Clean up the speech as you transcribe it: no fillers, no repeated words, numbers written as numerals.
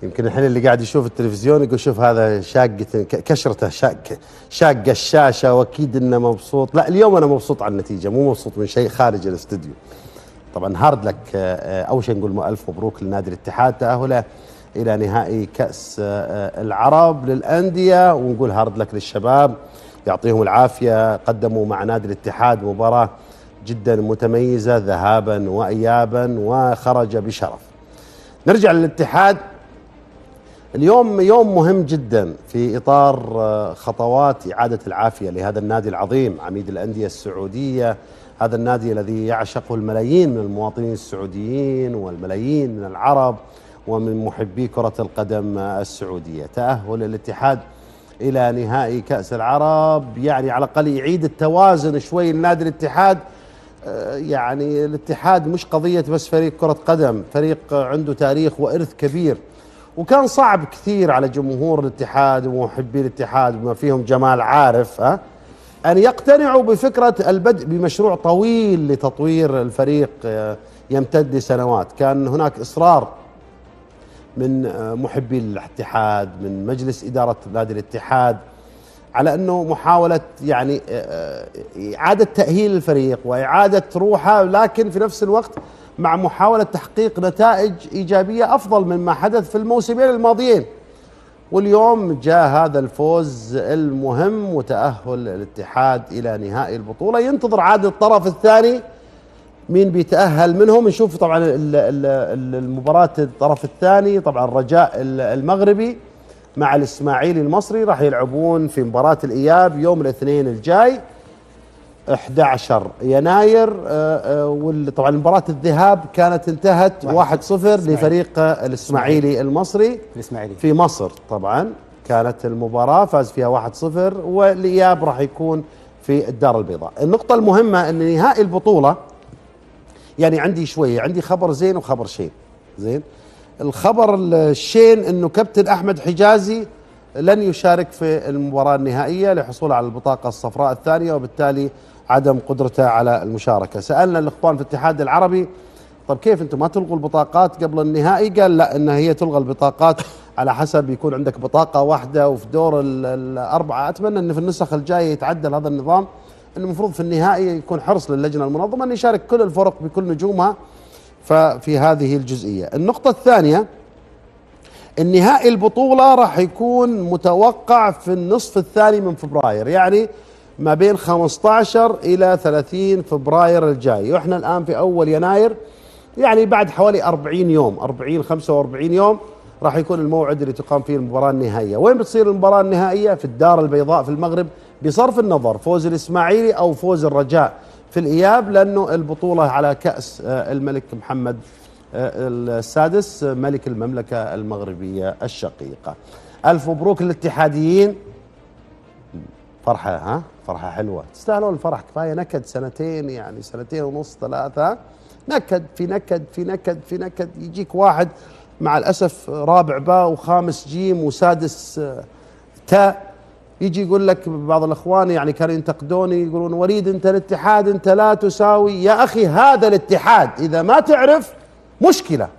يمكن الحين اللي قاعد يشوف التلفزيون يقول شوف هذا شاقة كشرته شاقة الشاشة واكيد انه مبسوط. لا، اليوم انا مبسوط على النتيجة، مو مبسوط من شيء خارج الاستوديو. طبعا هارد لك، اول شيء نقول الف مبروك لنادي الاتحاد تأهله الى نهائي كأس العرب للأندية، ونقول هارد لك للشباب يعطيهم العافية، قدموا مع نادي الاتحاد مباراة جدا متميزة ذهابا وإيابا وخرج بشرف. نرجع للاتحاد. اليوم يوم مهم جدا في إطار خطوات إعادة العافية لهذا النادي العظيم عميد الأندية السعودية، هذا النادي الذي يعشقه الملايين من المواطنين السعوديين والملايين من العرب ومن محبي كرة القدم السعودية. تأهل الاتحاد إلى نهائي كأس العرب يعني على الأقل يعيد التوازن شوي لنادي الاتحاد. يعني الاتحاد مش قضية بس فريق كرة قدم، فريق عنده تاريخ وإرث كبير، وكان صعب كثير على جمهور الاتحاد ومحبي الاتحاد بما فيهم جمال عارف أن يقتنعوا بفكرة البدء بمشروع طويل لتطوير الفريق يمتد لسنوات. كان هناك إصرار من محبي الاتحاد، من مجلس إدارة نادي الاتحاد، على أنه محاولة يعني إعادة تأهيل الفريق وإعادة روحه، لكن في نفس الوقت مع محاولة تحقيق نتائج إيجابية أفضل مما حدث في الموسمين الماضيين. واليوم جاء هذا الفوز المهم وتأهل الاتحاد إلى نهائي البطولة. ينتظر عاد الطرف الثاني مين بيتأهل منهم. نشوف طبعا المباراة الطرف الثاني، طبعا الرجاء المغربي مع الإسماعيلي المصري راح يلعبون في مباراة الإياب يوم الاثنين الجاي 11 يناير. وطبعا مباراة الذهاب كانت انتهت 1-0 لفريق الإسماعيلي المصري في مصر. طبعا كانت المباراة فاز فيها 1-0، والإياب راح يكون في الدار البيضاء. النقطة المهمة أن نهائي البطولة يعني عندي خبر زين وخبر شين. زين، الخبر الشين انه كابتن احمد حجازي لن يشارك في المباراة النهائية لحصوله على البطاقة الصفراء الثانية، وبالتالي عدم قدرته على المشاركة. سألنا الاخوان في الاتحاد العربي طب كيف انتم ما تلغوا البطاقات قبل النهائي؟ قال لا، ان هي تلغى البطاقات على حسب يكون عندك بطاقة واحدة وفي دور الأربعة. أتمنى أن في النسخ الجاية يتعدل هذا النظام، أنه المفروض في النهائي يكون حرص للجنة المنظمة أن يشارك كل الفرق بكل نجومها. ففي هذه الجزئية. النقطة الثانية، النهائي البطولة راح يكون متوقع في النصف الثاني من فبراير، يعني ما بين 15 إلى 30 فبراير الجاي، وإحنا الآن في أول يناير، يعني بعد حوالي 40 يوم 45 يوم راح يكون الموعد اللي تقام فيه المباراة النهائية. وين بتصير المباراة النهائية؟ في الدار البيضاء في المغرب، بصرف النظر فوز الإسماعيلي أو فوز الرجاء في الإياب، لأنه البطولة على كأس الملك محمد السادس ملك المملكة المغربية الشقيقة. ألف مبروك للاتحاديين. فرحة فرحة حلوة، تستاهلون الفرح. كفاية نكد سنتين، يعني 2.5 3 نكد في نكد في نكد في نكد. يجيك واحد مع الأسف رابع باء وخامس جيم وسادس تاء، يجي يقول لك بعض الأخوان يعني كانوا ينتقدوني يقولون وليد أنت الاتحاد أنت لا تساوي. يا أخي هذا الاتحاد إذا ما تعرف مشكلة.